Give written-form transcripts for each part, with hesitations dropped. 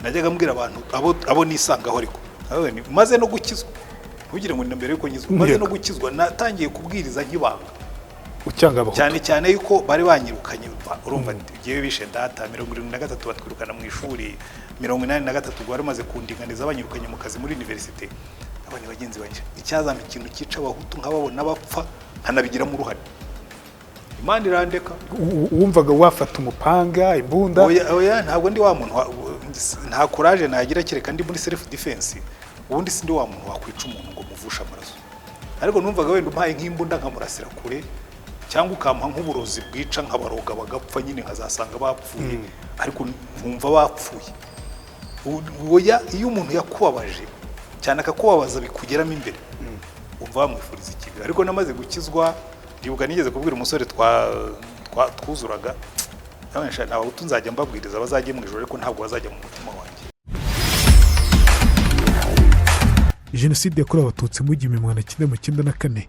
najyaga mbwira abantu abo nisangaho ariko maze no gukizwa ntugire ngo mbere yuko nyizwa maze no gukizwa natangiye kubwiriza nk'ibanga cyane cyane yuko bari banyirukanye urumva giye bishe data 73 batwirukana mu ishuri 83 gwari maze kundinganiza banyirukanye mu kazi muri university abandi bagenzi banje icyazampa ikintu kica abahutu nk'ababona bapfa nkanabigiramo uruhare Imana irandeka wumvaga wafata umupanga imbunda oya ntabwo ndi wa muntu nta courage nagira kireka ndi muri self defense ubundi sindi wa muntu wakwica umuntu ngo muvusha amaraso ariko numvaga wenda umpaye nk'imbunda nkamurasira kure cyangwa ukampa nk'uburozi bwica nk'abaroga bagapfa nyine nkazasanga bapfuye ariko nkumva bapfuye oya iyo umuntu yakubabaje cyane akakubabaza bikugeramo imbere umva bamwifuriza ikibi ariko namaze gukizwa ndibuka nigeze kubwira umusore twuzuraga Abahutu nzajya mbabwiriza bazajye mu ijoro ariko ntabwo bazajya mu mutima wanjye. Jenoside yakorewe Abatutsi mu 1994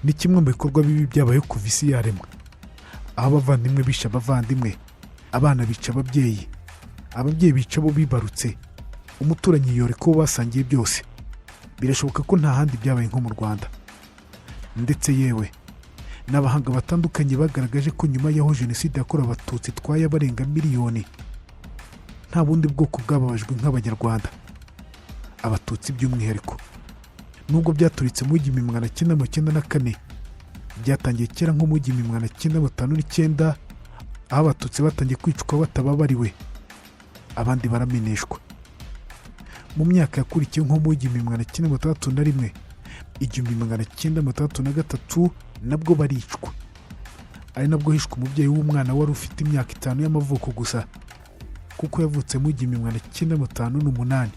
ni kimwe mu bikorwa bibi byabaye kuva isi yaremwa, aho abavandimwe bisha abavandimwe, abana bica ababyeyi, ababyeyi bica abo bibarutse, umuturanyi yore ko basangiye byose. Birashoboka ko nta handi byabaye nko mu Rwanda, ndetse yewe n'abahanga batandukanye bagaragaje ko nyuma y'aho Jenoside yakorewe Abatutsi twaye abarenga miliyoni, nta bundi bwoko bwababajwe nk'Abanyarwanda. Abatutsi by'umwihariko nubwo byaturitse mu 1994 byatangiye kera nko mu 1959 aho Abatutsi batangiye kwicwa batababariwe, abandi barameneshwa. Mu myaka yakurikiye nko mu 1961 1963 nabwo baricwa, ari nabwo hishwe umubyeyi w'umwana wari ufite imyaka 5 y'amavuko gusa, kuko yavutse mu 1958.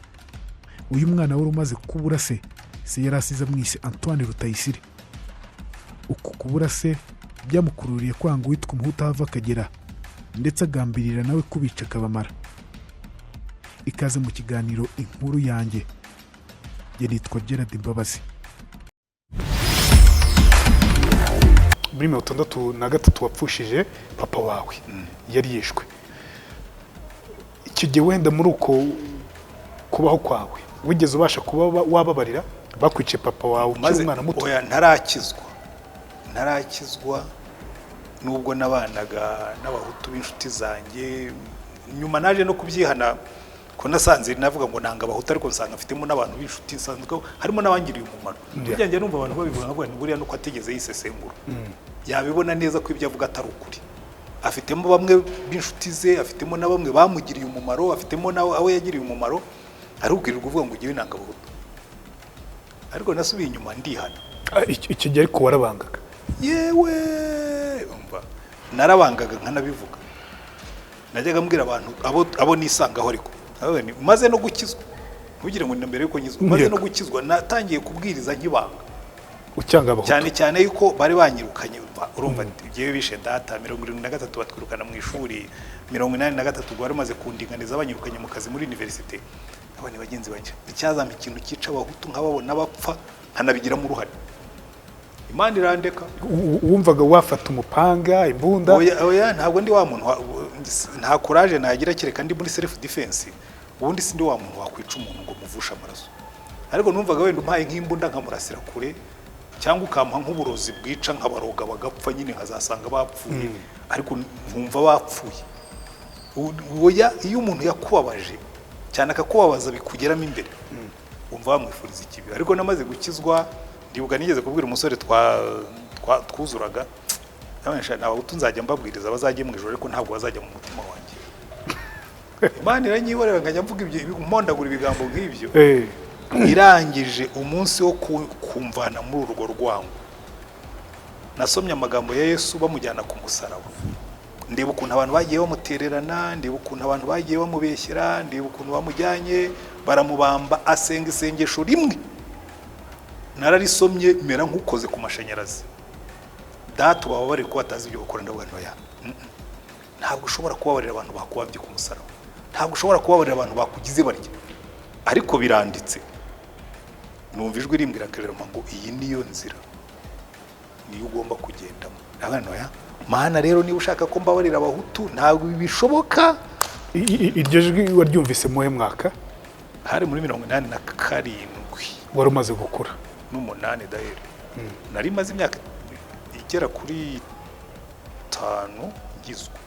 Uyu mwana wari umaze kubura se yari asize mwise Antoine Rutayisire. Uku kubura se byamukururiye kwanga witwa Umuhutu hava akagera, ndetse agambirira nawe kubica akabamara. Ikaze mu kiganiro inkuru yanjye, yitwa Gerard Mbabazi. Muri 1963 wapfushije papa wawe, yari yishwe. Icyo gihe wenda muri uko kubaho kwawe wigeze ubasha kuba wababarira bakwice papa wawe maze umwana muto? Oya, ntarakizwa nubwo nabanaga n'Abahutu b'inshuti zanjye. Nyuma naje no kubyihana ko nasanze navuga ngo nanga Abahutu, ariko nsanga afitemo n'abantu b'inshuti nsanzwe harimo n'abangiriye umumaro. Bijyanye numva abantu babivuga ngo buriya nuko ategeze yisesengura, yabibona neza ko ibyo avuga atari ukuri. Afitemo bamwe b'inshuti ze, afitemo na bamwe bamugiriye umumaro, afitemo nawe yagiriye umumaro, arubwirwa uvuga ngo ugiye nanga Abahutu. Ariko nasubiye inyuma ndihana. Icyo gihe ariko warabangaga? Yewe umva narabangaga nkanabivuga. Najyaga mbwira abantu abo nisangaho ariko maze no gukizwa, ntugire ngo mbere yuko nyizwa, maze no gukizwa natangiye kubwiriza nk'ibanga. Ucyanga Abahutu cyane cyane yuko bari banyirukanye, urumva giye bishe data 73 batwirukana mu ishuri, 83 gwari maze kundinganiza banyirukanye mu kazi muri university. Abandi bagenzi banje icyazampa ikintu kica Abahutu nk'ababona bapfa nkanabigiramo uruhare. Imana irandeka. Wumvaga wafata umupanga imbunda? Oya, ntabwo ndi wa muntu nta courage nagira kireka ndi muri self defense. Ubundi sindi wa muntu wakwica umuntu ngo muvusha amaraso, ariko numvaga wenda umpaye nk'imbunda nkamurasira kure cyangwa ukampa nk'uburozi bwica nk'abaroga bagapfa nyine nkazasanga bapfuye, ariko nkumva bapfuye. Oya, iyo umuntu yakubabaje cyane akakubabaza bikugeramo imbere umva bamwifuriza ikibi. Ariko namaze gukizwa ndibuka nigeze kubwira umusore twuzuraga Abahutu nzajya mbabwiriza bazajye mu ijoro ariko ntabwo bazajya mu mutima wanjye. Imana iranyiborera ngajya mvuga ibyo mpondagura ibigambo nk'ibyo. Irangije umunsi wo kumvana muri urwo rwango, nasomye amagambo ya Yesu bamujyana ku musaraba. Ndeba ukuntu abantu bagiye bamutererana, ndeba ukuntu abantu bagiye bamubeshyera, ndeba ukuntu bamujyanye baramubamba, asenga isengesho rimwe. Nararisomye mera nk'ukoze ku mashanyarazi. Data baba bari ko batazi ibyo bakora ndabantu ya. Ntabwo ushobora kubabarira abantu bakubambye ku musaraba. Ntabwo ushobora kubabarira abantu bakugize barya. Ariko biranditse. Numva ijwi rimbwira ngo iyi niyo nzira niyo ugomba kugendamo. Abantu ya Mana rero niba ushaka ko mbabarira Abahutu ntabwo bishoboka, iryo jwi waryumvise muhe mwaka hari muri 87 wari umaze gukura n'umunani dahera nari maze imyaka igera kuri 5 ngizwe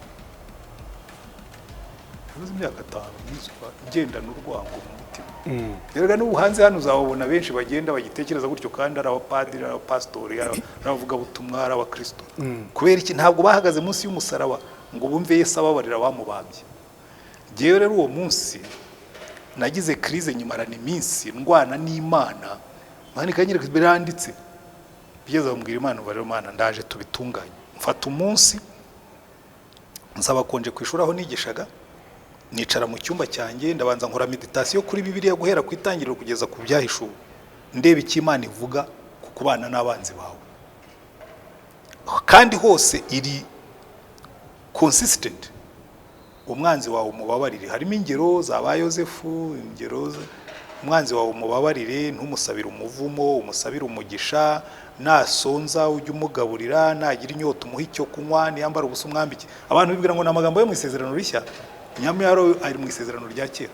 maze imyaka 5 ngizwa ngenda n'urwango mu mutima rero n'ubu hanze hano uzabona benshi bagenda bagitekereza gutyo kandi ari abapadiri ari abapastori aravuga butumwa ari abakristo kubera iki ntabwo bahagaze munsi y'umusaraba ngo bumve Yesu ababarira bamubambye jewe rero uwo munsi nagize crise nyimarana iminsi ndwana n'Imana mani kanyere biranditse bigeze bambwira Imana bari Imana ndaje tubitunganye mfata umunsi nsaba konje kwishuraho nigishaga nicara mu cyumba cyanjye ndabanza nkora meditation kuri Bibiliya guhera ku itangiriro kugeza ku byahishuwe ndebe iki Imana ivuga ku kubana n'abanzi bawe kandi hose iri consistent umwanzi wawe umubabarire harimo ingero za ba Yosefu ingero umwanzi wawe umubabarire ntumusabire umuvumo umusabire umugisha nasonza ujye umugaburira nagira inyota umuha icyo kunywa niyambara ubusa umwambike abantu bibwira ngo n'amagambo yo mu isezerano rishya nyamara ari mu isezerano rya kera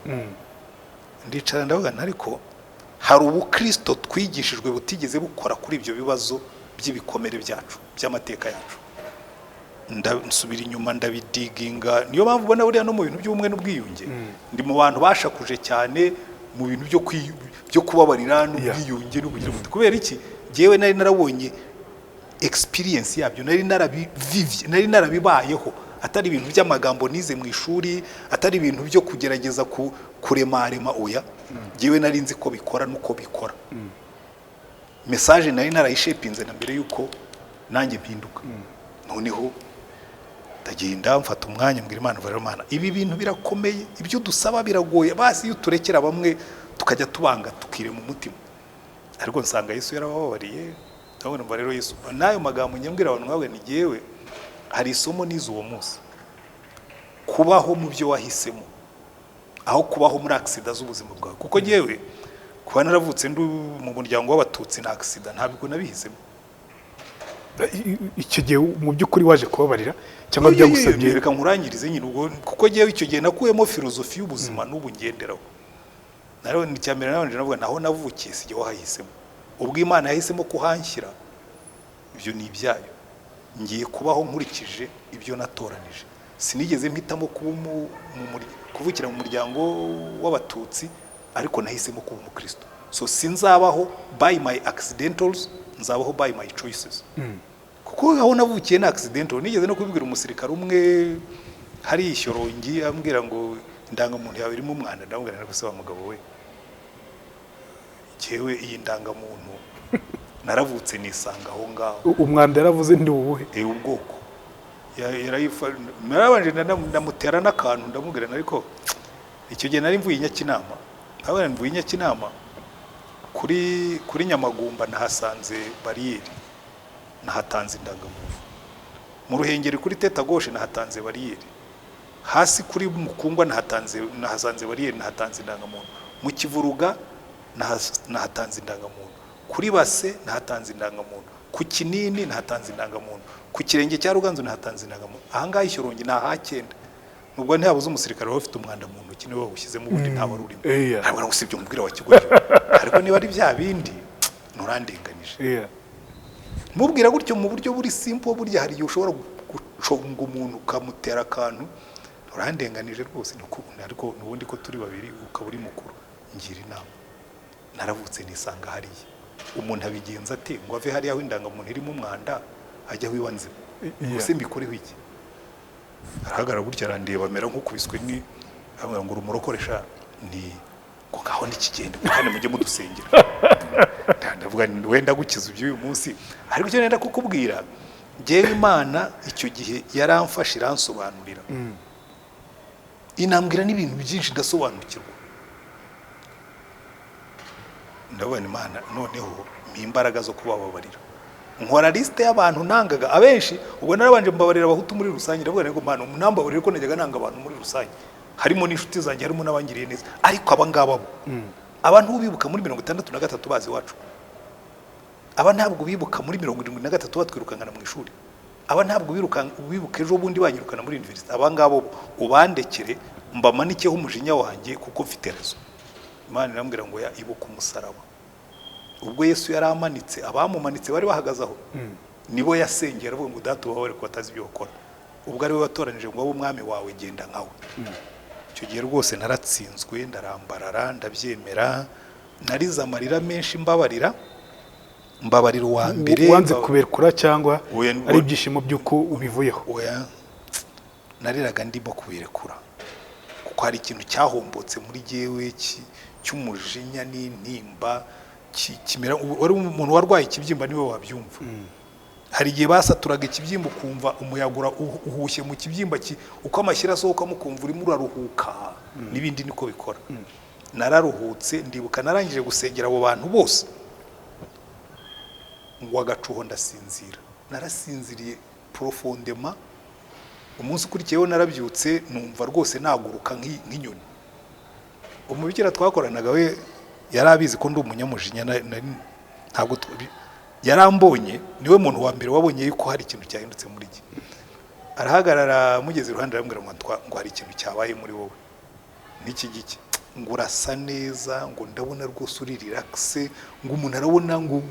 ndicara ndavuga ariko hari ubukristo twigishijwe butigeze bukora kuri ibyo bibazo by'ibikomere byacu by'amateka yacu nsubira inyuma ndabidiginga niyo mpamvu ubona buriya no mu bintu by'ubumwe n'ubwiyunge ndi mu bantu bashakuje cyane mu bintu byo kubabarira n'ubwiyunge n'ubugira buti kubera iki jewe nari narabonye experience yabyo nari narabibayeho atari ibintu by'amagambo nize mu ishuri atari ibintu byo kugerageza kuremarema oya jewe nari nzi ko bikora nuko bikora message nari narayishepinze na mbere yuko nanjye mpinduka noneho ndagenda mfata umwanya mbwira Imana vara Imana ibi bintu birakomeye ibyo dusaba biragoye basi iyo turekera bamwe tukajya tubanga tukire mu mutima ariko nsanga Yesu yarababariye ndabona mva rero Yesu nayo magambo nyambwira abantu mwawe ni jewe hari isomo nizo uwo munsi kubaho mu byo wahisemo aho kubaho muri accident z'ubuzima bwawe kuko jewe kuba naravutse ndu mu muryango w'abatutsi na accident ntabwo nabihisemo icyo gihe mu by'ukuri waje kubabarira cyangwa byagusabye reka nkurangirize nyine ubwo kuko jewe icyo gihe nakuyemo filozofi y'ubuzima n'ubu ngenderaho naro ni cyambere nabanje navuga naho navukiye sije wahisemo ubwo Imana yahisemo kuhanshyira ibyo ni ibyayo ngiye kubaho nkurikije ibyo natoranije sinigeze mpitamo kuvukira mu muryango w'abatutsi ariko nahisemo kuba umukristo so sinzabaho by my accidentals nzabaho by my choices kuko aho navukiye na accidental nigeze no kubibwira umusirikare umwe hari ishyorongi ambwira ngo indangamuntu yawe irimo umwanda ndamubwira nari gusaba mugabo we jewe iyi ndangamuntu naravutse nisanga aho ngaho umwanda yaravuze ndi uwuhe ubwoko yarayifa narabanje ndamutera n'akantu ndamubwira ariko icyo gihe nari mvuye Nyakinama abana mvuye Nyakinama kuri Nyamagumba nahasanze bariyeri nahatanze indangamuntu mu Ruhengeri kuri Teta Gauche nahatanze bariyeri hasi kuri Mukungwa nahasanze bariyeri nahatanze indangamuntu mu Kivuruga nahatanze indangamuntu kuri Base nahatanze indangamuntu ku Kinini nahatanze indangamuntu ku Kirenge cya Ruganzo nahatanze indangamuntu ahangaha ishyorongi nahakenda nubwo ntihabuze umusirikare ufite umwanda mu ntoki niwe wawushyizemo ubundi ntawe rurimo ntabwo nagusibye umubwira wa Kigoryi ariko niba ari bya bindi nurandenganije mubwira gutyo mu buryo buri simple burya hari igihe ushobora guconga umuntu ukamutera akantu nurandenganije rwose ariko nubundi ko turi babiri ukaba uri mukuru ngira inama naravutse nisanga hariya umuntu abigenza ate ngo ave hariya aho indangamuntu irimo umwanda ajya wiwanze ubuse mbikoreho iki arahagara gutya arandeba amera nk'ukubiswe ni hamwe ngo urumurokoresha ni ngo ngaho nikigende kandi mujye mudusengera ndavuga wenda gukiza uyu munsi ariko cyo nenda kukubwira jewe Imana icyo gihe yaramfasha iransobanurira inambwira n'ibintu byinshi ndasobanukirwa ndabona Imana noneho imbaraga zo kubababarira nkora liste y'abantu nangaga abenshi ubwo narabanje mbabarira abahutu muri rusange ndavuga ngo Imana umunambabarire ko najyaga nanga abantu muri rusange harimo n'inshuti zanjye harimo n'abangiriye neza ariko abangaba bo abantu bibuka muri 63 bazi wacu aba ntabwo bibuka muri 73 batwirukangana mu ishuri aba ntabwo bibuka ejo bundi banyirukana muri university abangabo ubandekere mbamanikeho umujinya wanjye kuko mfite rezo. Imana irambwira ngo ibuka umusaraba. Ubwo Yesu yari amanitse, abamumanitse bari bahagaze aho, nibo yasengera avuga ngo data ubabare ko batazi ibyo bakora. Ubwo ari we watoranije ngo abe umwami wawe, genda nkawe. Icyo gihe rwose naratsinzwe, ndarambarara, ndabyemera, narize amarira menshi mbabarira uwa mbere. Wanze kuberekura cyangwa ari ibyishimo by'uko ubivuyeho? Oya, nariraga ndimo kubirekura kuko hari ikintu cyahombotse muri jewe cy'umujinya n'intimba kimera. Wari umuntu warwaye ikibyimba niwe wabyumva. Hari igihe basaturaga ikibyimba ukumva umuyaga uhushye mu kibyimba, uko amashyira asohoka mukumva urimo uraruhuka, n'ibindi niko bikora. Nararuhutse, ndibuka narangije gusengera abo bantu bose ngo agacuho ndasinzira. Narasinziriye profondema. Umunsi ukurikiyeho narabyutse numva rwose naguruka nk'inyoni. Umubikira twakoranaga we yari abizi ko ndi umunyamujinya, ntabwo yarambonye, niwe muntu wa mbere wabonye yuko hari ikintu cyahindutse muri jye. Arahagarara mugeze iruhande arambwira ngo hari ikintu cyabaye muri wowe. N'iki giki? Ngo urasa neza, ngo ndabona rwose uri relaxe, ngo umuntu arabona ngo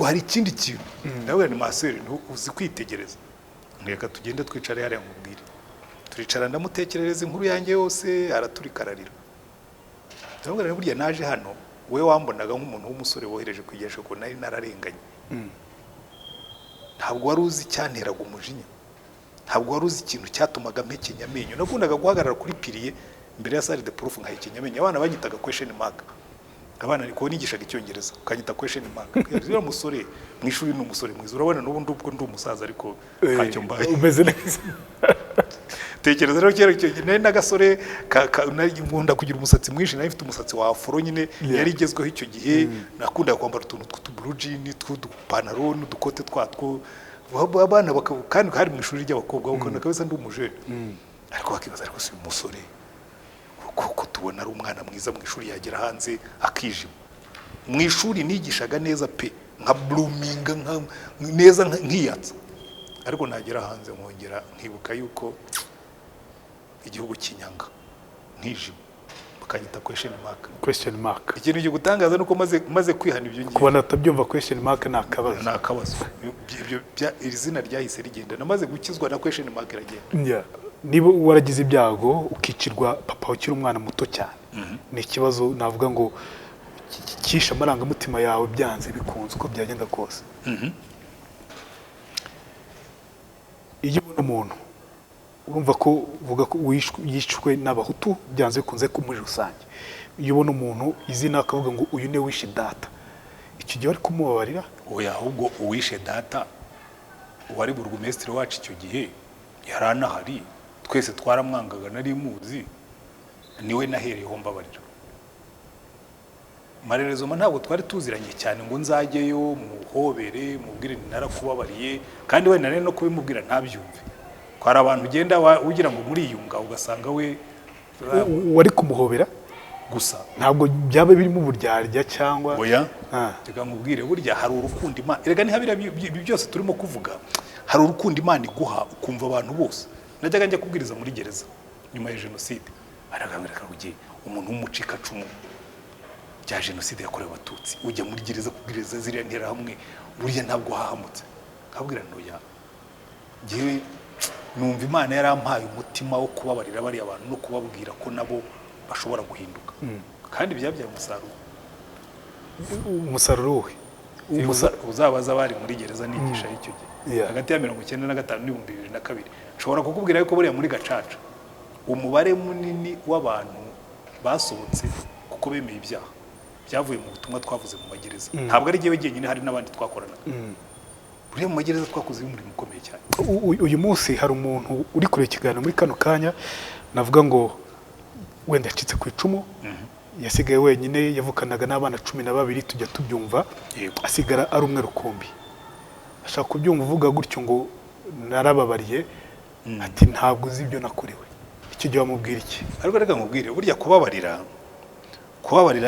hari ikindi kintu. Ndabwira ni maseri, uzi kwitegereza. Reka tugende twicare hariya nkubwire. Turicara ndamutekerereza inkuru yanjye yose, araturikararira. Ndabwira burya naje hano, we wambonaga nk'umuntu w'umusore wohereje kwigisha ko nari nararenganye. Ntabwo wari uzi cyanteraga umujinya, ntabwo wari uzi ikintu cyatumaga mpekenya amenyo. Nakundaga guhagarara kuri piriye imbere ya salle de prof nkahekenya amenyo. Abana banyitaga question mark. Abana niko nigishaga icyongereza, ukanyita question mark. Rero umusore mu ishuri ni umusore mwiza, urabona n'ubundi ubwo ndi umusaza ariko ntacyo mbaye. Umeze neza. Tekereza rero kera icyo gihe n'agasore nkunda kugira umusatsi mwinshi, nari mfite umusatsi wa afro nyine yari igezweho icyo gihe. Nakundaga kwambara utuntu tw'utublue jeans, tw'udupantaro n'udukote twatwo. Abana kandi hari mu ishuri ry'abakobwa ukabona kabisa ndi umujene. Ariko bakibaza ariko si umusore kuko tubona ari umwana mwiza mu ishuri yagera hanze akijima. Mu ishuri nigishaga neza pe, nka blooming neza nkiyatsa, ariko nagera hanze nkongera nkibuka yuko igihugu kinyanga nkijima, bakanyita question mark. Ikintu cyo gutangaza nuko maze kwihana ibyo ngiye kubona atabyumva question mark nakabazo. Ibyo iri zina ryahise rigenda, namaze gukizwa na question mark iragenda. Niba waragize ibyago ukicirwa papa ukiri umwana muto cyane, ni ikibazo navuga ngo kisha amarangamutima yawe byanze bikunze uko byagenda kose. Iyo ubona umuntu urumva ko uvuga ko yishwe n'abahutu byanze bikunze ko muri rusange, iyo ubona umuntu izina akavuga ngo uyu ne wishe data, icyo gihe ari kumubabarira? Oya, ahubwo uwishe data wari burugumesitiri wacu icyo gihe yaranahari, twese twaramwangaga, nari muzi, niwe nahereyeho mbabarira. Marerezo ntabwo twari tuziranye cyane ngo nzajyeyo muhobere mubwire narakubabariye, kandi we nari no kubimubwira ntabyumve. Kwari abantu ugenda ugira ngo muriyunga ugasanga we wari kumuhobera gusa, ntabwo byaba birimo uburyarya cyangwa. Oya, reka nkubwire burya hari urukundo Imana, erega ntihabira byose turimo kuvuga, hari urukundo Imana iguha ukumva abantu bose. Najyaga njya kubwiriza muri gereza nyuma ya jenoside, aragambira karugiye umuntu w'umucikacumu bya jenoside yakorewe Abatutsi, ujya muri gereza kubwiriza ziriya ntera hamwe, burya ntabwo hahamutse. Kabwira ntoya gihe numva Imana yarampaye umutima wo kubabarira bari abantu no kubabwira ko nabo bashobora guhinduka, kandi byabyaye umusaruro we uzabaza bari muri gereza nigisha icyo gihe hagati ya 1995 n'2002. Nshobora kukubwira yuko buriya muri Gacaca umubare munini w'abantu basohotse kuko bemeye ibyaha byavuye mu butumwa twavuze mu magereza. Ntabwo ari jewe genyine, hari n'abandi twakorana. Buriya mu magereza twakoze umurimo ukomeye cyane. Uyu munsi hari umuntu uri kure ikiganiro muri kano kanya, navuga ngo wenda yacitse ku icumu, yasigaye wenyine, yavukanaga n'abana 12, tujya tubyumva, asigara ari umwe rukumbi. Ashaka kubyumva uvuga gutyo ngo narababariye, ati ntabwo uzi ibyo nakorewe. Icyo gihe wamubwira iki? Ariko reka nkubwire, burya kubabarira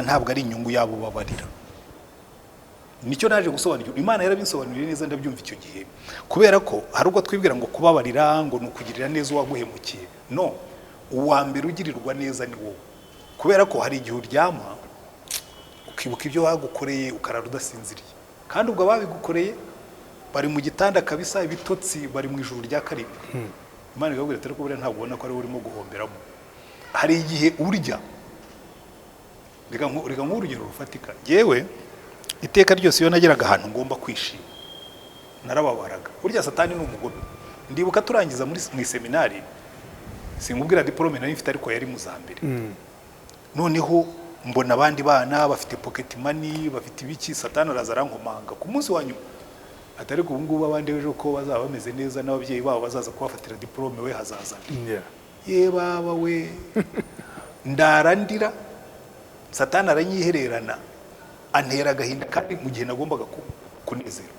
ntabwo ari inyungu yabo babarira. Nicyo naje gusobanura, Imana yarabinsobanuriye neza, ndabyumva icyo gihe. Kubera ko hari ubwo twibwira ngo kubabarira ngo nukugirira neza uwaguhemukiye. No, uwa mbere ugirirwa neza ni wowe, kubera ko hari igihe uryama ukibuka ibyo bagukoreye ukarara udasinziriye, kandi ubwo babigukoreye bari mu gitanda kabisa ibitotsi, bari mu ijuru rya karindwi. Imana ikabwira ati ariko buriya ntabwo ubona ko ari urimo guhomberamo. Hari igihe urya, reka nk'urugero rufatika, yewe iteka ryose iyo nageraga ahantu ngomba kwishima narababaraga. Burya Satani ni umugome. Ndibuka turangiza mu seminari, sinkubwira diplome nari mfite ariko yari mu za mbere. Noneho mbona abandi bana bafite pocket money, bafite ibiki, Satani araza arankomanga ku munsi wa nyuma. Atari ko ubungubu abandi ejo ko bazaba bameze neza n'ababyeyi babo bazaza kubafatira diplome, we hazaza. Ye baba we ndarandira, Satani aranyihererana antera agahinda kandi mu gihe nagombaga kunezerwa.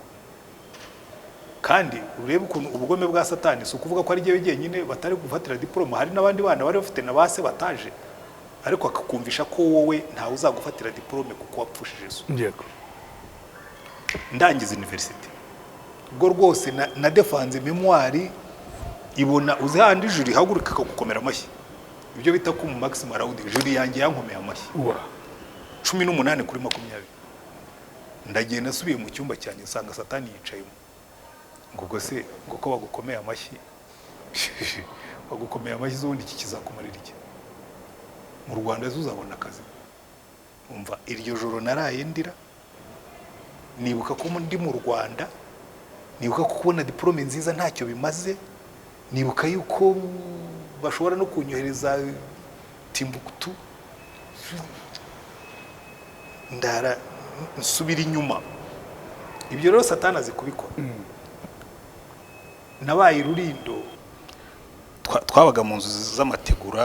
Kandi urebe ukuntu ubugome bwa Satani si ukuvuga ko ari jewe jyenyine batari gufatira diplome, hari n'abandi bana bari bafite na base bataje, ariko akakumvisha ko wowe ntawe uzagufatira diplome kuko wapfushije Yesu. Ndangiza university ubwo rwose na defanze memoire ibona uzi handi juri haguruka gukomera amashyi, ibyo bita ku maximum round, juri yanjye yankomeye amashyi 18 kuri 20. Ndagenda nasubiye mu cyumba cyanjye nsanga Satani yicayemo. Ngo se ngo ko bagukomeye amashyi bagukomeye amashyi z'ubundi iki kizakumarira iki? Mu Rwanda uzabona akazi. Umva iryo joro naraye ndira, nibuka ko ndi mu Rwanda, nibuka ko kubona diplome nziza ntacyo bimaze, nibuka yuko bashobora no kunyohereza Timbuktu, ndara nsubira inyuma. Ibyo rero Satani azi kubikora. Nabaye Rurindo, twabaga mu nzu z'amategura,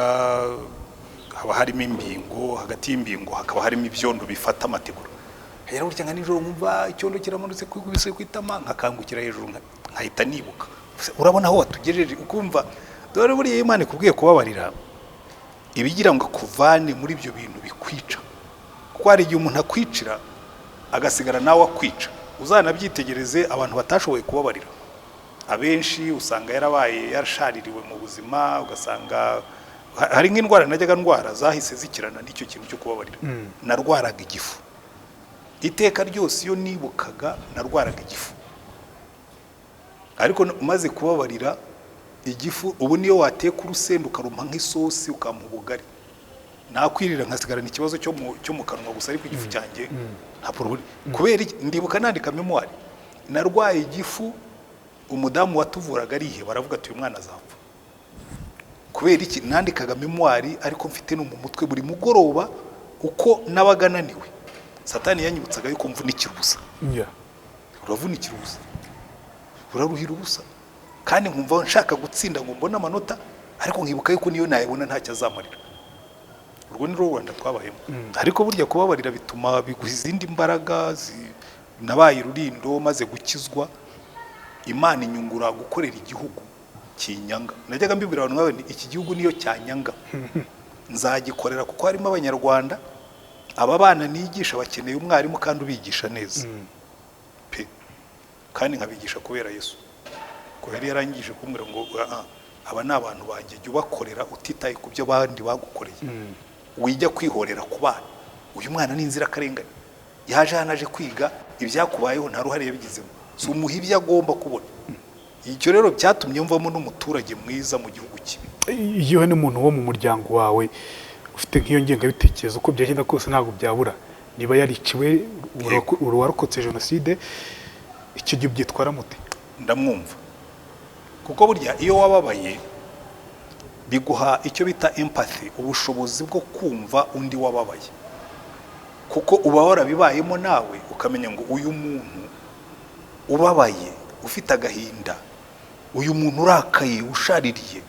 haba harimo imbingo, hagati y'imbingo hakaba harimo ibyondo bifata amategura. Rero burya nka nijoro nkumva icyondo kiramanutse kwikubise kwitama, nkakangukira hejuru nkahita nibuka. Urabona aho watugejeje, ukumva dore buriya Imana ikubwiye kubabarira ibigira ngo akuvane muri ibyo bintu bikwica. Kuko hari igihe umuntu akwicira agasigara nawe akwica. Uzanabyitegereze abantu batashoboye kubabarira, abenshi usanga yarabaye yarashaririwe mu buzima, ugasanga hari nk'indwara najyaga ndwara zahise zikirana n'icyo kintu cyo kubabarira. Narwaraga igifu iteka ryose, iyo nibukaga narwaraga igifu, ariko umaze kubabarira igifu ubu niyo wateka urusenda ukarumpa nk'isosi ukampa ubugari, nakwirira nkasigarana ikibazo cyo mu kanwa gusa, ariko igifu cyanjye nta problem. Kubera ndibuka nandika memoire, narwaye igifu, umudamu watuvuraga arihe baravuga ati uyu mwana azapfa. Kubera iki? Nandikaga memoire ariko mfite no mu mutwe buri mugoroba uko nabaga naniwe. Satani yanyibutsaga yuko mvunikira ubusa. Uravunikira ubusa, uraruhira ubusa, kandi nkumva nshaka gutsinda ngo mbone amanota, ariko nkibuka yuko niyo nayibona ntacyo azamarira. Urwo ni Rwanda twabayemo. Ariko burya kubabarira bituma biguha izindi mbaraga. Nabaye Rurindo maze gukizwa, Imana inyungura gukorera igihugu kinyanga. Najyaga mbibwira abantu nkawe iki gihugu niyo cyanyanga, nzagikorera kuko harimo Abanyarwanda. Aba bana nigisha bakeneye umwarimu kandi ubigisha neza pe, kandi nkabigisha kubera Yesu. Ko yari yarangije kumbwira ngo aba ni abantu banjye, jya ubakorera utitaye ku byo bandi bagukoreye. Wijya kwihorera ku bana. Uyu mwana ni inzirakarengane, yaje hanaje kwiga, ibyakubayeho nta ruhare yabigizemo, si umuha ibyo agomba kubona. Icyo rero byatumye mvamo n'umuturage mwiza mu gihugu cye. Iyo ni umuntu wo mu muryango wawe ufite nk'iyo ngengabitekerezo, uko byagenda kose ntabwo byabura, niba yariciwe warokotse jenoside, icyo gihe byitwara mute? Ndamwumva, kuko burya iyo wababaye biguha icyo bita empathy, ubushobozi bwo kumva undi wababaye, kuko uba warabibayemo nawe ukamenya ngo uyu muntu ubabaye ufite agahinda, uyu muntu urakaye ushaririye,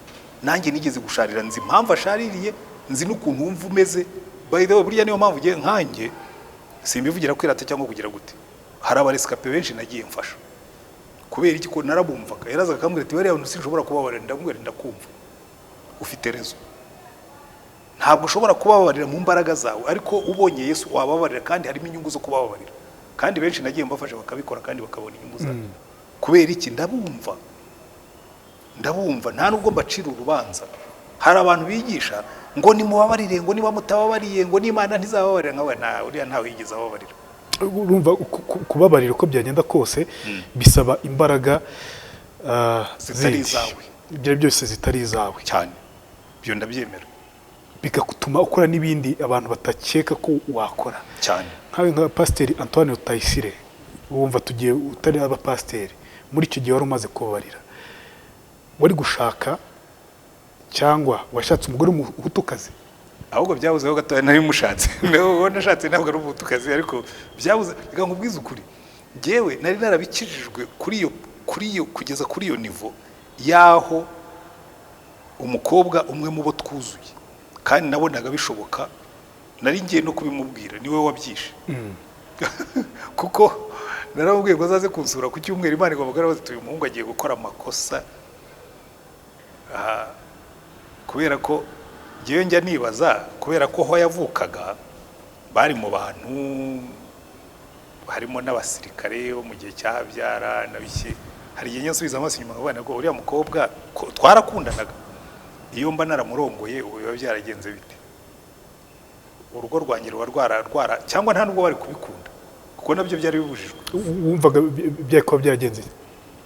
nanjye nigeze gusharira, nzi impamvu ashaririye, nzi n'ukuntu wumva umeze. By the way, burya niyo mpamvu ugiye nkanjye simbivugira kwirata cyangwa kugira gute, hari abarescape benshi nagiye mfasha. Kubera iki? Ko narabumvaga, yarazaga akambwira ati bariya ntushobora kubabarira, ndamubwira ndakumva, ufite rezo, ntabwo ushobora kubabarira mu mbaraga zawe, ariko ubonye Yesu wababarira, kandi harimo inyungu zo kubabarira. Kandi benshi nagiye mbafasha bakabikora kandi bakabona inyungu zayo. Kubera iki? Ndabumva, nta nubwo mbacira urubanza. hari abantu bigisha ngo nimubabarire ngo niba mutababariye ngo n'Imana ntizababarira nkawe uriya ntawe yigeze ababarira. Urumva kubabarira uko byagenda kose bisaba imbaraga zitari izawe, ibyo byose zitari izawe cyane, byo ndabyemera, bigatuma ukora n'ibindi abantu batakeka ko wakora cyane. nkawe nka Pasiteri Antoine Rutayisire, wumva tugiye utari abapasiteri, muri icyo gihe wari umaze kubabarira, wari gushaka cyangwa washatse umugore w'umuhutukazi? Ahubwo byabuzeho gatoya nari mushatse naho nashatse ntabwo ari umuhutukazi, ariko byabuze reka nkubwize ukuri, jewe nari narabikijijwe kuri iyo kugeza kuri iyo nivo yaho umukobwa umwe mu bo twuzuye kandi nabonaga bishoboka, nari ngiye no kubimubwira, niwe wabyishe kuko naramubwiye ngo azaze kunsura ku cyumweru, Imana igomba bati uyu muhungu agiye gukora amakosa, kubera ko ngewe njya nibaza, kubera ko ho yavukaga bari mu bantu harimo n'abasirikare bo mu gihe cya Habyara na biki, hari igihe nsubiza amaso inyuma nkabona ngo uriya mukobwa twarakundanaga, iyo mba naramurongoye ubu biba byaragenze bite, urugo rwanjye ruba rwara cyangwa nta nubwo bari kubikunda kuko nabyo byari bibujijwe. Wumvaga byako byagenze?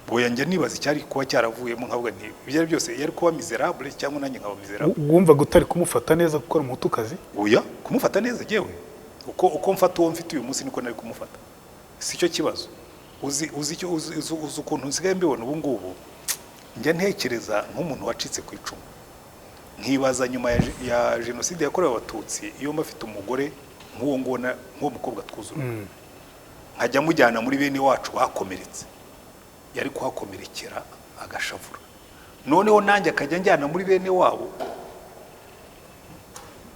Boya njya nibaza icyari kuba cyaravuyemo, nkavuga nti ibyo byose yari kuba miserable cyangwa nanjye nkaba miserable. Wumvaga utari kumufata neza gukora umuhutukazi? Oya, kumufata neza jewe uko mfata uwo mfite uyu munsi niko nari kumufata, si cyo kibazo. Uzi ukuntu nsigaye mbibona ubu ngubu, njya ntekereza nk'umuntu wacitse ku icumu, nkibaza nyuma ya jenoside yakorewe Abatutsi, iyo mafite umugore nk'uwo mukobwa twuzura, nkajya mujyana muri bene wacu bakomeretse, yari kuhakomerekera agashavura, noneho nanjye akajya njyana muri bene wabo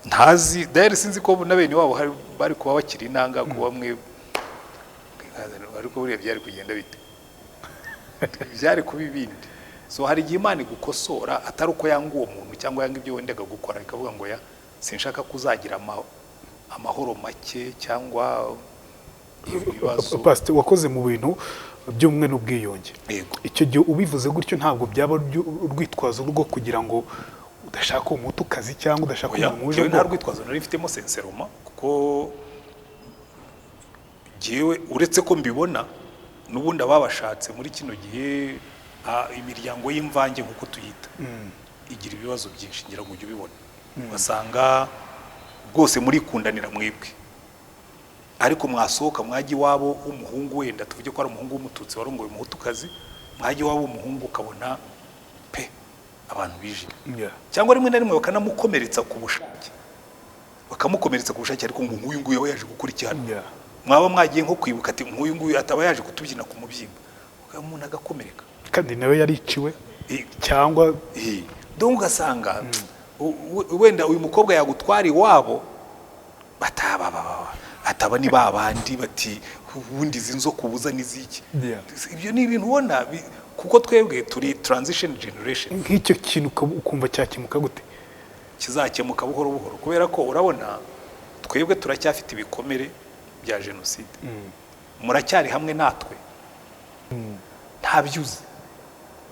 ntazi dahera, sinzi ko na bene wabo bari kuba bakiri inanga ku bamwe, ariko buriya byari kugenda bite, byari kuba ibindi. So hari igihe Imana igukosora atari uko yanga uwo muntu cyangwa yanga ibyo wendaga gukora, ikavuga ngo sinshaka kuzagira amahoro make cyangwa ibibazo. Pastor, wakoze mu bintu by'umwe n'ubwiyunge, icyo gihe ubivuze gutyo ntabwo byaba urwitwazo rwo kugira ngo udashaka umuhutukazi cyangwa udashaka umuntu uje? Nta rwitwazo nari mfitemo senseroma, kuko jewe uretse ko mbibona n'ubundi ababashatse muri kino gihe imiryango y'imvange nkuko tuyita igira ibibazo byinshi, ngira ngo ujye ubibona, basanga rwose muri kundanira mwebwe, ariko mwasohoka mwajya iwabo w'umuhungu, wenda tuvuge ko ari umuhungu w'umututsi warongoye umuhutukazi, mwajya iwabo w'umuhungu ukabona pe abantu bijimye, cyangwa rimwe na rimwe bakanamukomeretsa ku bushake, ariko ngo nk'uyu nguyu yaje gukora iki hano, mwaba mwagiye nko kwibuka ati nk'uyu nguyu ataba yaje kutubyina ku mubyimba, umuntu agakomereka kandi nawe yariciwe cyangwa donc ugasanga wenda uyu mukobwa yagutwara iwabo ataba ni babandi bati ubundi zinzo kubuza n'iziki. Ibyo ni ibintu ubona kuko twebwe turi transition generation. Nk'icyo kintu ukumva cyakemuka gute? Kizakemuka buhoro buhoro, kubera ko urabona twebwe turacyafite ibikomere bya jenoside, muracyari hamwe natwe ntabyuze,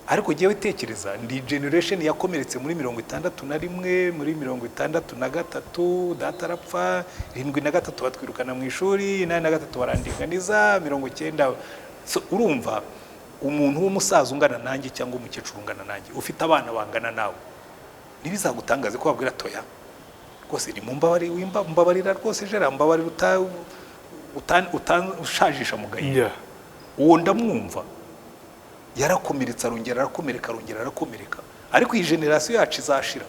ariko jewe tekereza ndi generation yakomeretse muri 61, muri 63, data arapfa, 73 batwirukana mu ishuri, 83 barandinganiza, 90. So urumva umuntu w'umusaza ungana nanjye cyangwa umukecuru ungana nanjye ufite abana bangana nawe, nibizagutangaze ko babwira toya rwose ni mumbabarira rwose jera mbabarira ushajisha mugaye, uwo ndamwumva yarakomeretsa arongera arakomereka, ariko iyi generation yacu izashira,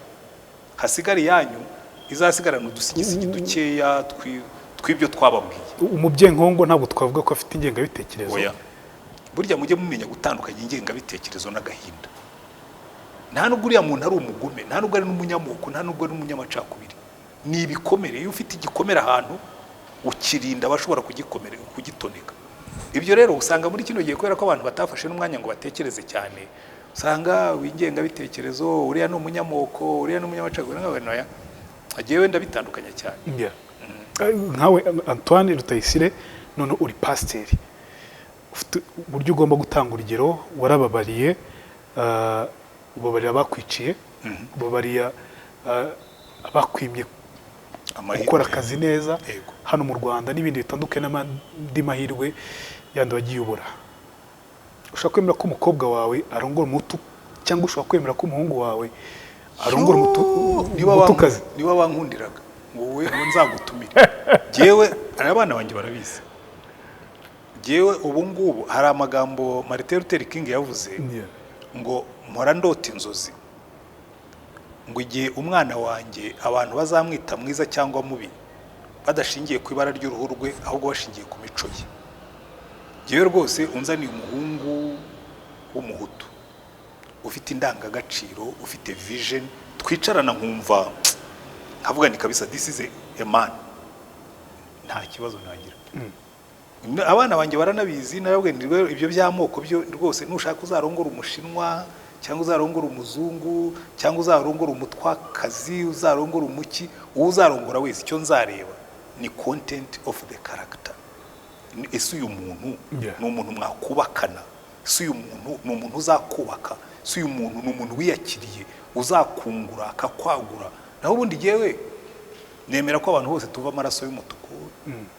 hasigara yanyu izasigarana udusigisigi dukeya tw'ibyo twababwiye. Umubyenkongo ntabwo twavuga ko afite ingengabitekerezo. Oya, burya mujye mumenya gutandukanya ingengabitekerezo n'agahinda. Nta nubwo uriya muntu ari umugume, nta nubwo ari n'umunyamoko, nta nubwo ari n'umunyamacakubiri, ni ibikomere. Iyo ufite igikomere ahantu ukirinda bashobora kugitoneka. Ibyo rero usanga muri kino gihe kubera ko abantu batafashe n'umwanya ngo batekereze cyane, usanga wingengabitekerezo uriya no umunyamoko, uriya no umunyamacakubiri, nk'abana agiye wenda bitandukanye cyane. Nkawe Antoine Rutayisire, none uri pasiteri, ufite uburyo ugomba gutanga urugero, warababariye, ubabarira bakwiciye, ubabarira bakwimye gukora akazi neza hano mu Rwanda n'ibindi bitandukanye n'andi mahirwe yandi wagiye ubura. Ushaka kwemera ko umukobwa wawe arongora umutu cyangwa ushaka kwemera ko umuhungu wawe arongora umutukazi? Niba bankundiraga wowe nzagutumira. Jewe abana banjye barabizi. Jewe ubu ngubu hari amagambo Martin Luther King yavuze ngo mpora ndota inzozi ngo igihe umwana wanjye abantu bazamwita mwiza cyangwa mubi badashingiye ku ibara ry'uruhu rwe ahubwo bashingiye ku mico ye. Jewe rwose unzaniye umuhungu w'umuhutu ufite indangagaciro, ufite vision, twicarana nkumva nkavuga ni kabisa this is a man, nta kibazo nagira. Abana banjye baranabizi, narabwe ibyo by'amoko byo rwose nushaka uzarongora umushinwa cyangwa uzarongora umuzungu cyangwa uzarongora umutwakazi, uzarongora umuki, uzarongora wese icyo nzareba ni content of the character. Ese uyu muntu ni umuntu mwakubakana, ese uyu muntu ni umuntu uzakubaka, ese uyu muntu ni umuntu wiyakiriye uzakungura akakwagura. Naho ubundi jewe nemera ko abantu bose tuva amaraso y'umutuku,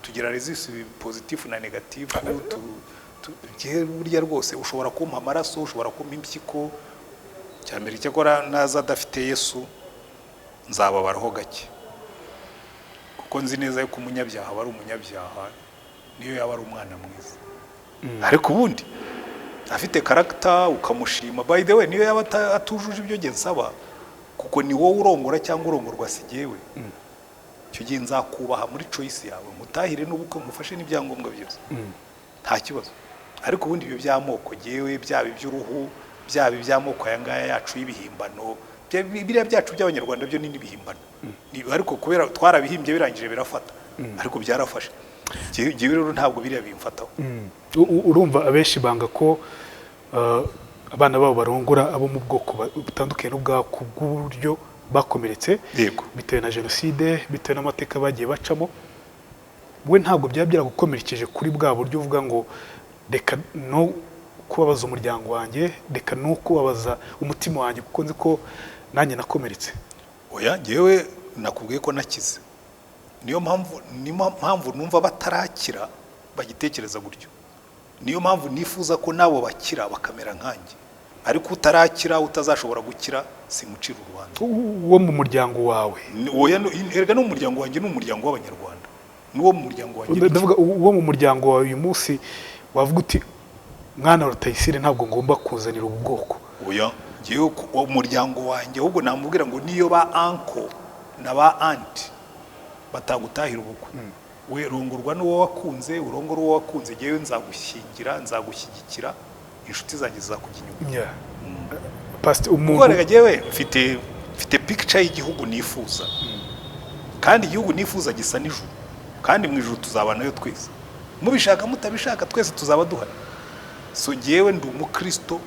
tugira resistance positive na negative. Jewe burya rwose ushobora kumpa amaraso, ushobora kumpa impyiko, cyambere cyakora naza adafite Yesu nzababaraho gake, kuko nzi neza yuko umunyabyaha bari umunyabyaha niyo yaba ari umwana mwiza. Ariko ubundi afite character ukamushima, by the way niyo yaba atujuje ibyo nge nsaba, kuko ni wowe urongora cyangwa urongorwa sigewe, cyo gihe nzakubaha muri choice yawe, mutahire n'ubuko mufashe n'ibyangombwa byose, nta kibazo. Ariko ubundi ibyo by'amoko jewe byaba iby'uruhu, byaba iby'amoko yangaya yacu y'ibihimbano, biriya byacu by'abanyarwanda byo nini bihimbano, ariko kubera twarabihimbye birangije birafata, ariko byarafashe. Jewe rero ntabwo biriya bimfataho. Urumva abenshi banga ko abana babo barongora abo mu bwoko butandukanye n'ubwa kubw'uburyo bakomeretse bitewe na jenoside, bitewe n'amateka bagiye bacamo. We ntabwo byabyara gukomerekeje kuri bwa buryo uvuga ngo reka no kubabaza umuryango wanjye, reka no kubabaza umutima wanjye kuko nzi ko nanjye nakomeretse? Oya, jewe nakubwiye ko nakize. Niyo mpamvu numva batarakira bagitekereza gutyo. Niyo mpamvu nifuza ko nabo bakira bakamera nkanjye. Ariko utarakira utazashobora gukira simucira urubanza. Uwo mu muryango wawe? Oya, erega no mu muryango wanjye n'umuryango w'abanyarwanda. Nuwo mu muryango wanjye. Ndavuga uwo mu muryango wawe uyu munsi wavuga uti mwana Rutayisire ntabwo ngomba kuzanira ubwoko. Oya, jewe umuryango wanjye ahubwo namubwira ngo niyo ba uncle na ba aunt batagutahira ubukwe, we rongorwa n'uwo wakunze, urongora uwo wakunze, jewe nzagushyingira, nzagushyigikira, inshuti zanjye zakujya inyuma. Pastor umuntu rega jewe mfite picture y'igihugu nifuza, kandi igihugu nifuza gisa n'ijuru, kandi mu ijuru tuzabanayo twese, mubishaka mutabishaka twese tuzaba duhari. So jewe ndi umukristo,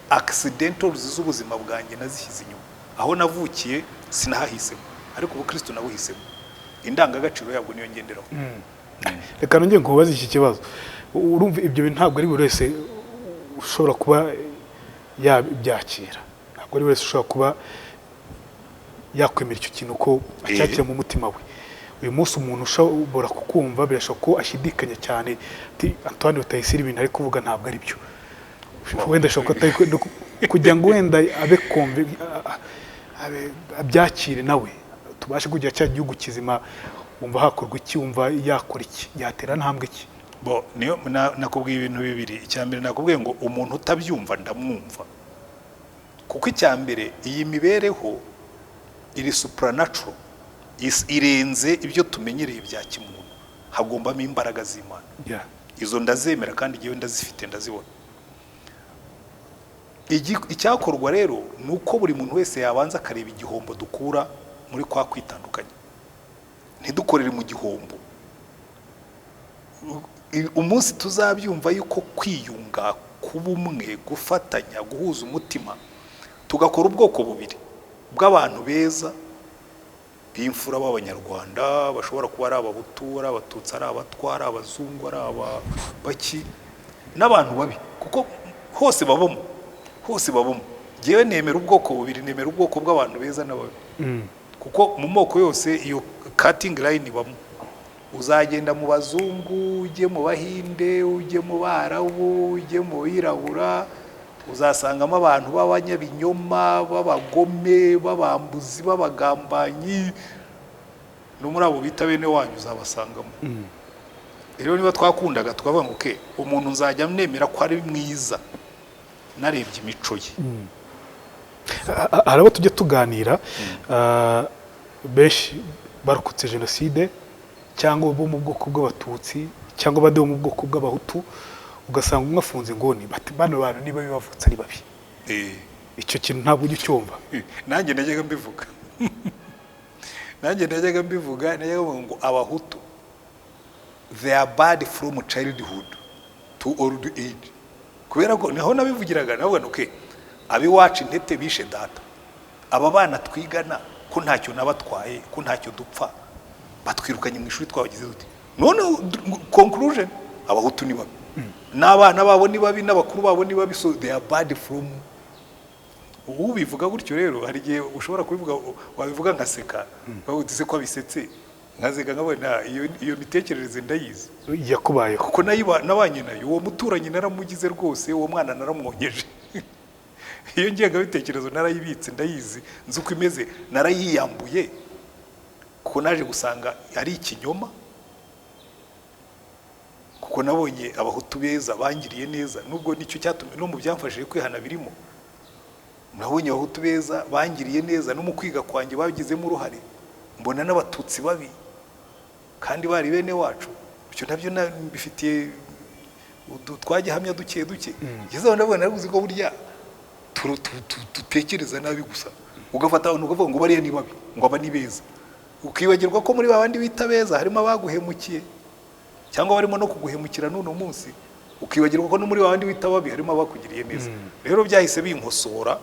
accidentals z'ubuzima bwanjye nazishyize inyuma. Aho navukiye sinahahisemo, ariko ubukristo nabuhisemo, indangagaciro yabwo niyo ngenderaho. Reka nongeye nkubaza iki kibazo. Urumva ibyo bintu ntabwo ari buri wese ushobora kuba yabyakira, ntabwo ari wese ushobora kuba yakwemera icyo kintu ko acyakira mu mutima we. Uyu munsi umuntu ushobora kukumva birashoboka ko ashidikanya cyane ati Antoine Rutayisire ibintu ari kuvuga ntabwo ari byo. Wenda ashobora kugira ngo wenda abyakire nawe tubashe kugira cya gihugu kizima, wumva hakorwa iki, wumva yakora iki, yatera ntambwe iki? Bo niyo nakubwiye ibintu bibiri. Icyambere nakubwiye ngo umuntu utabyumva ndamwumva, kuko icyambere iyi mibereho iri supernatural, irenze ibyo tumenyereye bya kimuntu, hagombamo imbaraga z'Imana. Izo ndazemera kandi igihe ndazifite ndazibona. Icyakorwa rero nuko buri muntu wese yabanza akareba igihombo dukura muri kwa kwitandukanya, ntidukorere mu gihombo. Umunsi tuzabyumva yuko kwiyunga, kuba umwe, gufatanya, guhuza umutima, tugakora ubwoko bubiri bw'abantu beza b'imfura b'abanyarwanda, bashobora kuba ari Abahutu, ari Abatutsi, ari Abatwa, ari Abazungu, ari Abaki, n'abantu babi, kuko hose babamo. ngewe nemera ubwoko bubiri, nemera ubwoko bw'abantu beza n'ababi, kuko mu moko yose iyo cutting line ibamo. Uzagenda mu bazungu, ujye mu bahinde, ujye mu barabu, ujye mu birabura, uzasangamo abantu b'abanyabinyoma, b'abagome, b'abambuzi, b'abagambanyi, no muri abo bita bene wanyu uzabasangamo. Rero niba twakundaga tukavuga ngo okay, umuntu nzajya nemera ko ari mwiza narebye imico ye. Harabo tujye tuganira benshi barokotse jenoside cyangwa bo mu bwoko bw'abatutsi cyangwa bade mu bwoko bw'abahutu, ugasanga umwe afunze ngoni bati bano bantu niba bibavutse ari babi. Icyo kintu ntabwo ujye cyumva. Nanjye najyaga mbivuga najyaga ngo abahutu they are bad from childhood to old age. Kubera ko naho nabivugiraga navuga okay, abiwacu intete bishe data, aba bana twigana ko ntacyo nabatwaye, ko ntacyo dupfa, batwirukanye mu ishuri twabagize dute. None conclusion, abahutu ni babi, n'abana babo ni babi, n'abakuru babo ni babi, so they are bad from. Ubivuga gutyo rero hari gihe ushobora kubivuga, wabivuga ngaseka, bagutse ko abisetse nkazega nkabona iyo mitekerereze ndayizi yakubaye, kuko nabanye nayo. Uwo muturanyi naramugize rwose, uwo mwana naramwonyeje. Iyo ngiye ngabitekerezo narayibitse ndayizi, nzi uko imeze, narayiyambuye kuko naje gusanga ari ikinyoma, kuko nabonye abahutu beza bangiriye neza, nubwo nicyo cyatumye no mu byamfashije kwihana birimo. Nabonye abahutu beza bangiriye neza, no mu kwiga kwanjye babigizemo uruhare, mbona n'abatutsi babi kandi bari bene wacu. Icyo nabyo bifitiye twajya hamya duke duke. Ngize ndabona narabuze ko burya tutekereza nabi gusa, ugafata abantu ukavuga ngo bariya ni babi, ngo aba ni beza, ukibagirwa ko muri babandi bita beza harimo abaguhemukiye cyangwa barimo no kuguhemukira n'uno munsi, ukibagirwa ko no muri babandi bita babi harimo abakugiriye neza. Rero byahise binkosora,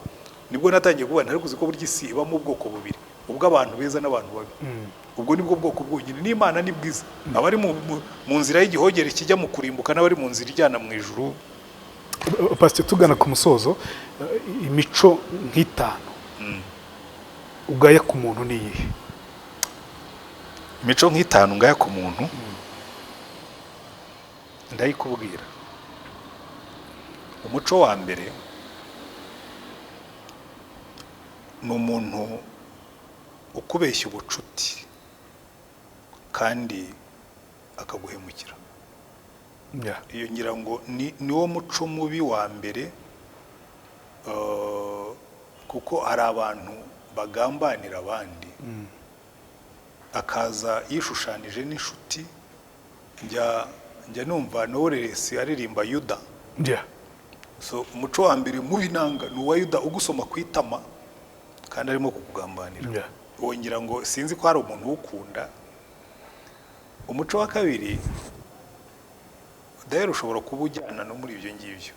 nibwo natangiye kubana ariko ko burya isi ibamo ubwoko bubiri, ubw'abantu beza n'abantu babi. Ubwo nibwo bwoko bwonyine. N'Imana ni bwiza, abari mu nzira y'igihogere kijya mu kurimbuka n'abari mu nzira ijyana mu ijuru. Pastor, tugana ku musozo, imico nk'itanu ugaya ku muntu ni iyihe? Imico nk'itanu ngaya ku muntu ndayikubwira. Umuco wa mbere ni umuntu ukubeshya ubucuti kandi akaguhemukira. Iyo ngira ngo ni wo muco mubi wa mbere, kuko hari abantu bagambanira abandi, akaza yishushanije n'inshuti. Njya numva Knowless aririmba Yuda. So umuco wa mbere mubi nanga ni uwa Yuda, ugusoma ku itama kandi arimo kukugambanira. Uwo ngira ngo sinzi ko hari umuntu ukunda. Umuco wa kabiri dahera ushobora kuba ujyana no muri ibyo ngibyo,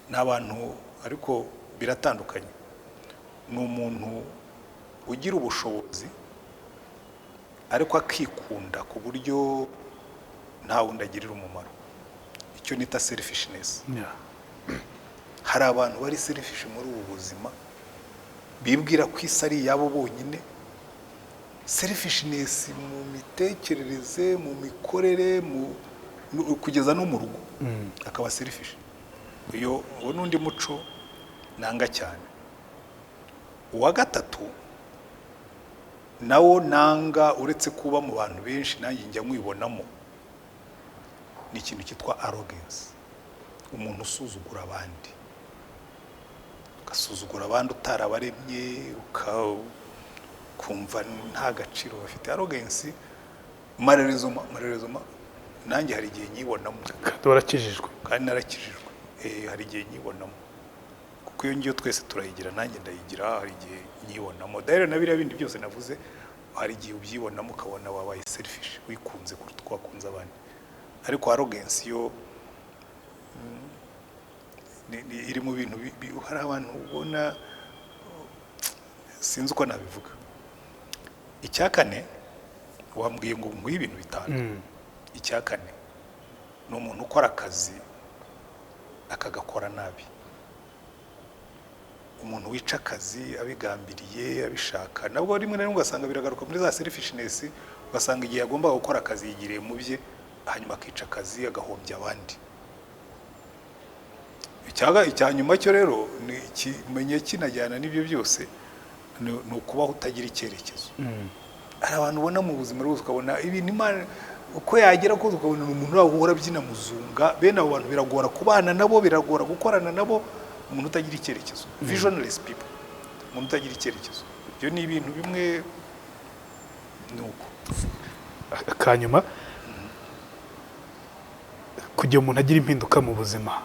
n'abantu ariko biratandukanye. Ni umuntu ugira ubushobozi ariko akikunda ku buryo nta wundi agirira umumaro. Icyo nita selfishness. Hari abantu bari selfish muri ubu buzima, bibwira ko isi ari iyabo bonyine. Selfishness mu mitekerereze, mu mikorere, kugeza no mu rugo akaba selfish. Uwo n'undi muco nanga cyane. Uwa gatatu nawo nanga, uretse kuba mu bantu benshi nanjye njya mwibonamo, ni ikintu cyitwa arrogance. Umuntu usuzugura abandi, ugasuzugura abandi utarabaremye, ukumva nta gaciro bafite. Arrogance marerezoma nanjye hari igihe nyibonamo. Warakijijwe? Kandi narakijijwe. Hari igihe nyibonamo, kuko iyo ngiyo twese turayigira, nanjye ndayigira. Hari igihe nyibonamo. Rero na biriya bindi byose navuze, hari igihe ubyibonamo ukabona wabaye selfish, wikunze kuruta uko wakunze abandi. Ariko arrogance yo iri mu bintu hari abantu ubona sinzi uko nabivuga. Icya kane wambwiye ngo nguhe ibintu bitanu. Icya kane ni umuntu ukora akazi akagakora nabi. umuntu wica akazi abigambiriye abishaka nabwo rimwe na rimwe ugasanga biragaruka muri za selfishness ugasanga igihe yagomba gukora akazi yigiriye mu bye hanyuma akica akazi agahombya abandi. Icyanyuma cyo rero ni kimenye kinajyana n'ibyo byose ni ukubaho utagira icyerekezo. Hari abantu ubona mu buzima rwose ukabona ibintu Imana uko yagera kose ukabona umuntu uhora abyina muzunga bene abo bantu biragora kubana nabo biragora gukorana nabo umuntu utagira icyerekezo. Visionless people umuntu utagira icyerekezo byo ni ibintu bimwe nuko akanyuma kugira umuntu agira impinduka mu buzima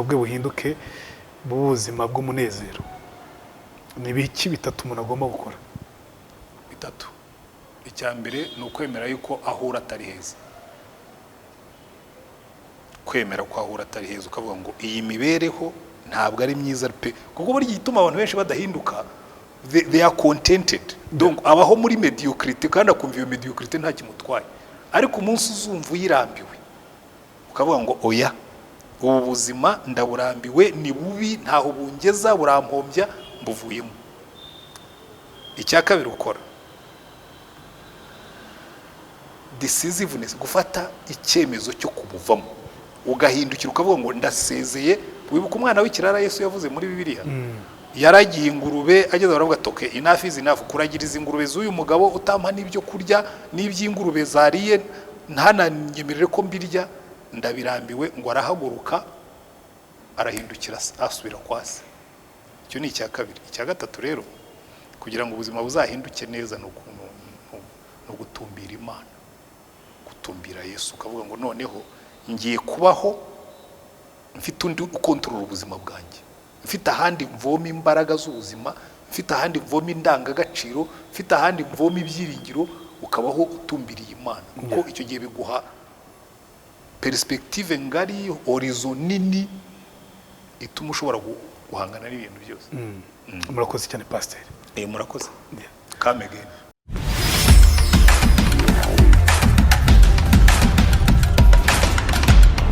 bwe buhinduke buzima bw'umunezero ni biki bitatu umuntu agomba gukora? Bitatu. Icyambere ni ukwemera yuko ahura atari heza. Kwemera ko ahura atari heza ukavuga ngo iyi mibereho ntabwo ari myiza pe kuko buri gituma abantu benshi badahinduka they are contented. Donc abaho muri mediocrity kandi akumva iyo mediocrity nta kimutwaye ariko umunsi uzumva uyirambiwe ukavuga ngo oya ubu buzima ndaburambiwe ni bubi ntaho bungeza burampombya mbuvuyemo. Icya kabiri ukora decisiveness gufata icyemezo cyo kubuvamo ugahindukira ukavuga ngo ndasezeye. Wibuka umwana w'ikirara Yesu yavuze muri Bibiliya yaragiye ingurube ageze baravuga toke enough is enough kuragiriza ingurube z'uyu mugabo utampa n'ibyo kurya n'iby'ingurube zariye ntananyemerere ko mbirya ndabirambiwe ngo arahaguruka arahindukira asubira kwase. Icyo ni icya kabiri. Icya gatatu rero kugira ngo ubuzima buzahinduke neza no gutumbira Imana gutumbira Yesu ukavuga ngo noneho ngiye kubaho mfite undi ukontorora ubuzima bwanjye mfite ahandi mvoma imbaraga z'ubuzima mfite ahandi mvoma indangagaciro mfite ahandi mvoma ibyiringiro ukabaho utumbiriye Imana kuko icyo gihe biguha perspective ngari horizon nini ituma ushobora guhangana n'ibintu byose. Murakoze cyane pastor. Murakoze. Come again.